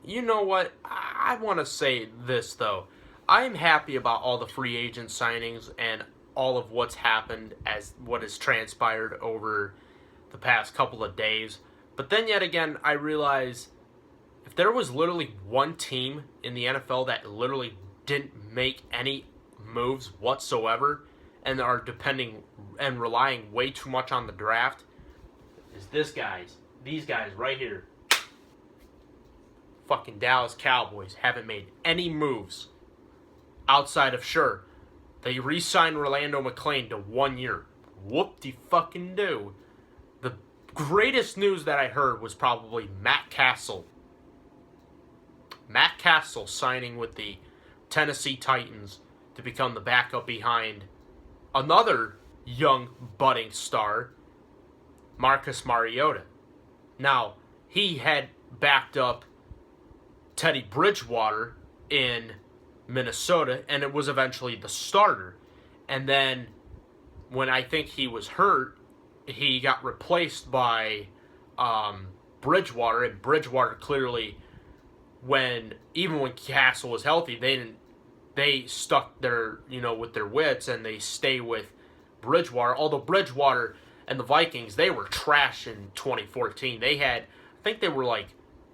you know what? I want to say this, though. I'm happy about all the free agent signings and all of what's happened as what has transpired over the past couple of days. But then, yet again, I realize if there was literally one team in the NFL that literally didn't make any moves whatsoever and are depending and relying way too much on the draft, is these guys right here. Fucking Dallas Cowboys haven't made any moves outside of sure. They re-signed Orlando McClain to 1 year. Whoop-de-fucking-do. The greatest news that I heard was probably Matt Castle. Matt Castle signing with the Tennessee Titans to become the backup behind another young budding star, Marcus Mariota. Now, he had backed up Teddy Bridgewater in Minnesota, and it was eventually the starter. And then, when I think he was hurt, he got replaced by Bridgewater, and Bridgewater clearly, even when Castle was healthy, they stuck their, with their wits, and they stay with Bridgewater. Although Bridgewater and the Vikings, they were trash in 2014. I think they were like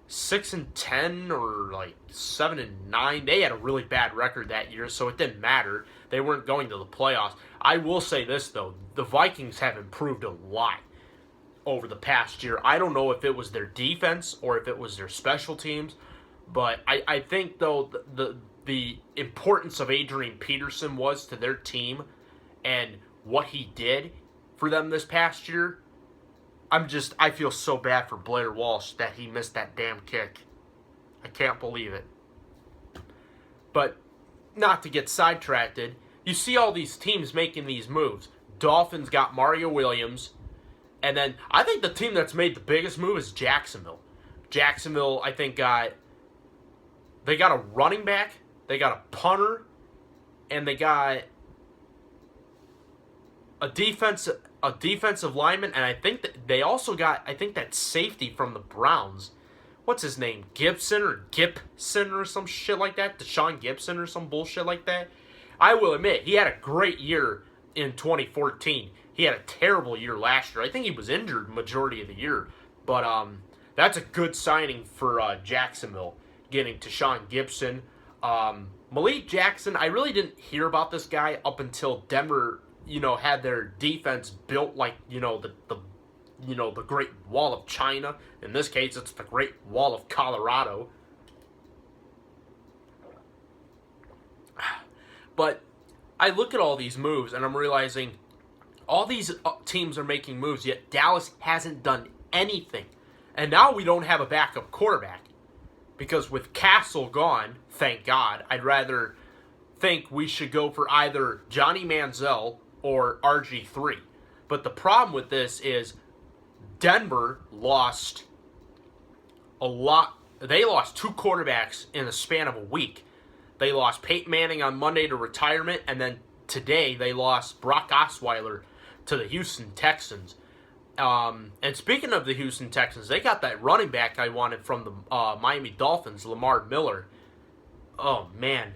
6-10 or like 7-9. They had a really bad record that year, so it didn't matter. They weren't going to the playoffs. I will say this though: the Vikings have improved a lot over the past year. I don't know if it was their defense or if it was their special teams, but I think though the importance of Adrian Peterson was to their team and what he did for them this past year. I feel so bad for Blair Walsh that he missed that damn kick. I can't believe it. But not to get sidetracked, you see all these teams making these moves. Dolphins got Mario Williams, and then I think the team that's made the biggest move is Jacksonville. Jacksonville, I think, they got a running back, they got a punter, and they got a defensive lineman, and I think that they also got, that safety from the Browns. What's his name? Gibson or some shit like that? Deshaun Gibson or some bullshit like that? I will admit, he had a great year in 2014. He had a terrible year last year. I think he was injured majority of the year. But that's a good signing for Jacksonville, getting Deshaun Gibson. Malik Jackson, I really didn't hear about this guy up until Denver had their defense built like, the Great Wall of China. In this case, it's the Great Wall of Colorado. But I look at all these moves, and I'm realizing all these teams are making moves, yet Dallas hasn't done anything. And now we don't have a backup quarterback. Because with Castle gone, thank God, I'd rather think we should go for either Johnny Manziel or RG3. But the problem with this is Denver lost a lot. They lost two quarterbacks in the span of a week. They lost Peyton Manning on Monday to retirement, and then today they lost Brock Osweiler to the Houston Texans. And speaking of the Houston Texans, they got that running back I wanted from the Miami Dolphins, Lamar Miller. Oh, man.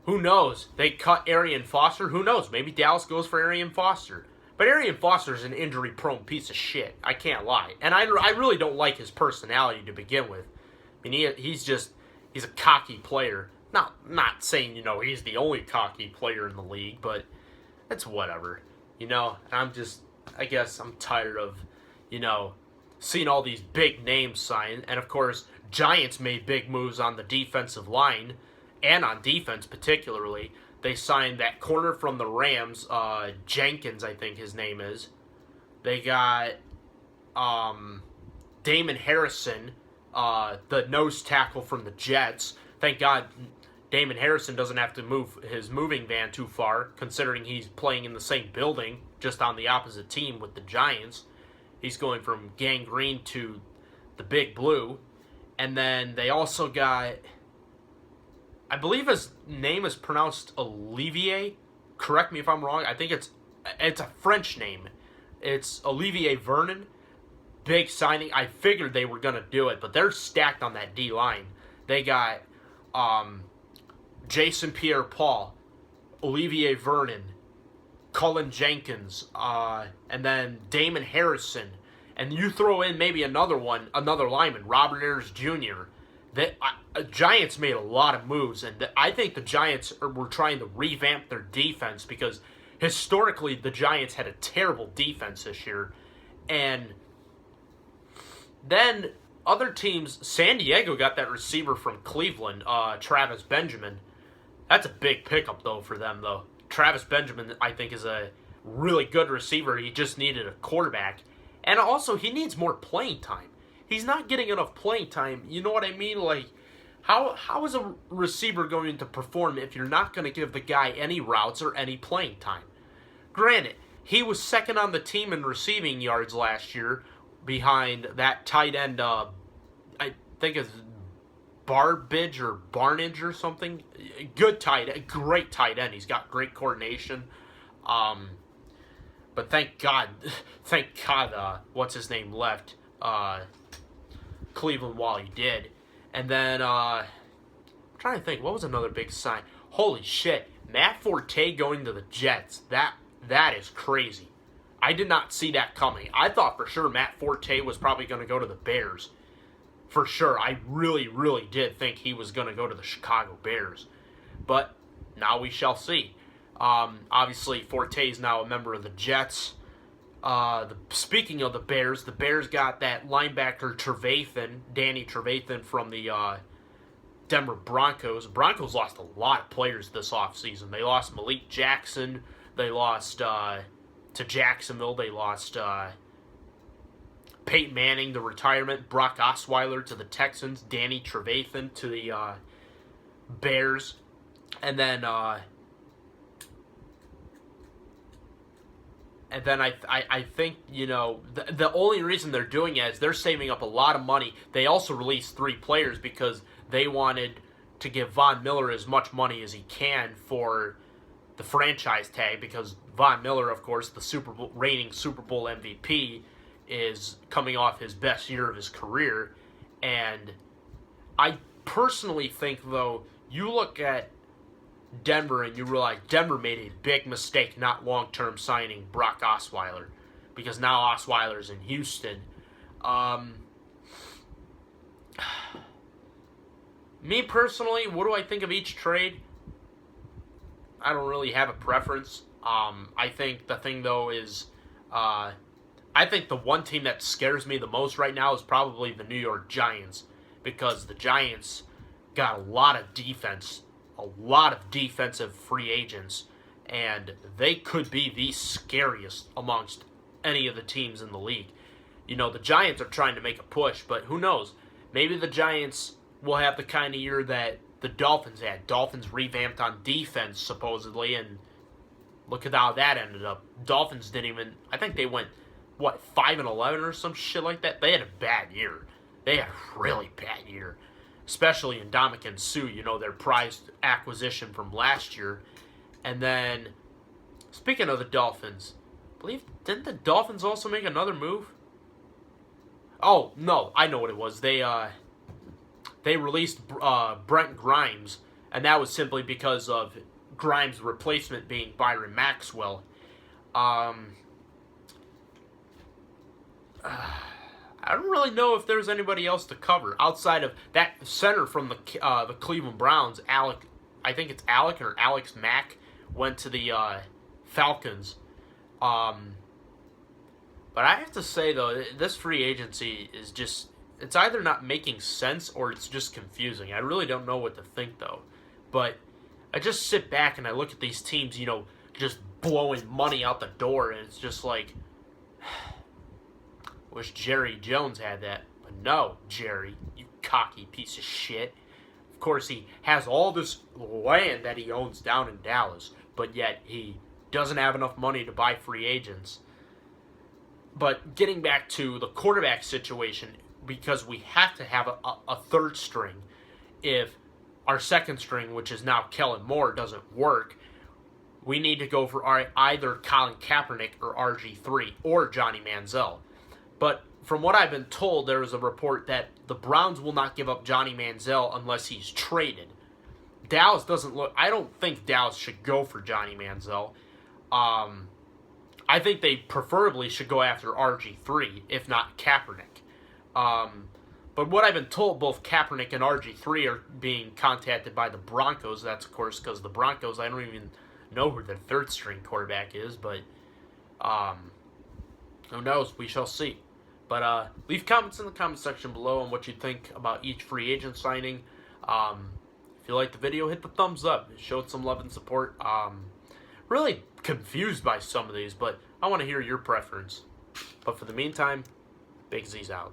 Who knows? They cut Arian Foster. Who knows? Maybe Dallas goes for Arian Foster. But Arian Foster is an injury-prone piece of shit. I can't lie. And I really don't like his personality to begin with. I mean, he's a cocky player. Not saying, he's the only cocky player in the league, but it's whatever. And I guess I'm tired of, seeing all these big names signed. And, of course, Giants made big moves on the defensive line and on defense particularly. They signed that corner from the Rams, Jenkins, I think his name is. They got Damon Harrison, the nose tackle from the Jets. Thank God Damon Harrison doesn't have to move his moving van too far, considering he's playing in the same building, just on the opposite team with the Giants. He's going from Gang Green to the Big Blue. And then they also got, I believe his name is pronounced Olivier. Correct me if I'm wrong. I think it's a French name. It's Olivier Vernon. Big signing. I figured they were going to do it, but they're stacked on that D-line. They got Jason Pierre-Paul, Olivier Vernon, Cullen Jenkins, and then Damon Harrison. And you throw in maybe another lineman, Robert Ayers Jr. The Giants made a lot of moves, and I think the Giants were trying to revamp their defense because historically the Giants had a terrible defense this year. And then other teams, San Diego got that receiver from Cleveland, Travis Benjamin. That's a big pickup, though, for them, though. Travis Benjamin, I think, is a really good receiver. He just needed a quarterback. And also, he needs more playing time. He's not getting enough playing time. You know what I mean? Like, how is a receiver going to perform if you're not going to give the guy any routes or any playing time? Granted, he was second on the team in receiving yards last year behind that tight end, I think it's Barbage or Barnage or something. Great tight end. He's got great coordination. But thank God, what's his name left Cleveland while he did. And then, I'm trying to think, what was another big sign? Holy shit, Matt Forte going to the Jets. That is crazy. I did not see that coming. I thought for sure Matt Forte was probably going to go to the Bears. For sure. I really, really did think he was going to go to the Chicago Bears. But now we shall see. Obviously, Forte is now a member of the Jets. Speaking of the Bears got that linebacker Danny Trevathan from the Denver Broncos. The Broncos lost a lot of players this offseason. They lost Malik Jackson. They lost to Jacksonville. They lost Peyton Manning to retirement. Brock Osweiler to the Texans. Danny Trevathan to the Bears. And then I think, the only reason they're doing it is they're saving up a lot of money. They also released 3 players because they wanted to give Von Miller as much money as he can for the franchise tag, because Von Miller, of course, the reigning Super Bowl MVP, is coming off his best year of his career. And I personally think, though, you look at Denver and you realize Denver made a big mistake not long-term signing Brock Osweiler, because now Osweiler's in Houston. Me personally, what do I think of each trade? I don't really have a preference. I think the thing, though, is I think the one team that scares me the most right now is probably the New York Giants, because the Giants got a lot of defensive free agents, and they could be the scariest amongst any of the teams in the league. The Giants are trying to make a push, but who knows? Maybe the Giants will have the kind of year that the Dolphins had. Dolphins revamped on defense, supposedly, and look at how that ended up. Dolphins didn't even, I think they went, 5-11 or some shit like that? They had a bad year. They had a really bad year. Especially in Ndamukong Suh, their prized acquisition from last year. And then, speaking of the Dolphins, didn't the Dolphins also make another move? Oh, no, I know what it was. They released Brent Grimes, and that was simply because of Grimes' replacement being Byron Maxwell. I don't really know if there's anybody else to cover outside of that center from the Cleveland Browns. I think it's Alex Mack went to the Falcons. But I have to say, though, this free agency is just, it's either not making sense or it's just confusing. I really don't know what to think, though. But I just sit back and I look at these teams, just blowing money out the door, and it's just like, wish Jerry Jones had that. But no, Jerry, you cocky piece of shit. Of course, he has all this land that he owns down in Dallas, but yet he doesn't have enough money to buy free agents. But getting back to the quarterback situation, because we have to have a third string. If our second string, which is now Kellen Moore, doesn't work, we need to go for either Colin Kaepernick or RG3 or Johnny Manziel. But from what I've been told, there is a report that the Browns will not give up Johnny Manziel unless he's traded. Dallas doesn't look... I don't think Dallas should go for Johnny Manziel. I think they preferably should go after RG3, if not Kaepernick. But what I've been told, both Kaepernick and RG3 are being contacted by the Broncos. That's, of course, because the Broncos, I don't even know who their third-string quarterback is, but who knows? We shall see. But leave comments in the comment section below on what you think about each free agent signing. If you like the video, hit the thumbs up. Show it some love and support. Really confused by some of these, but I want to hear your preference. But for the meantime, Big Z's out.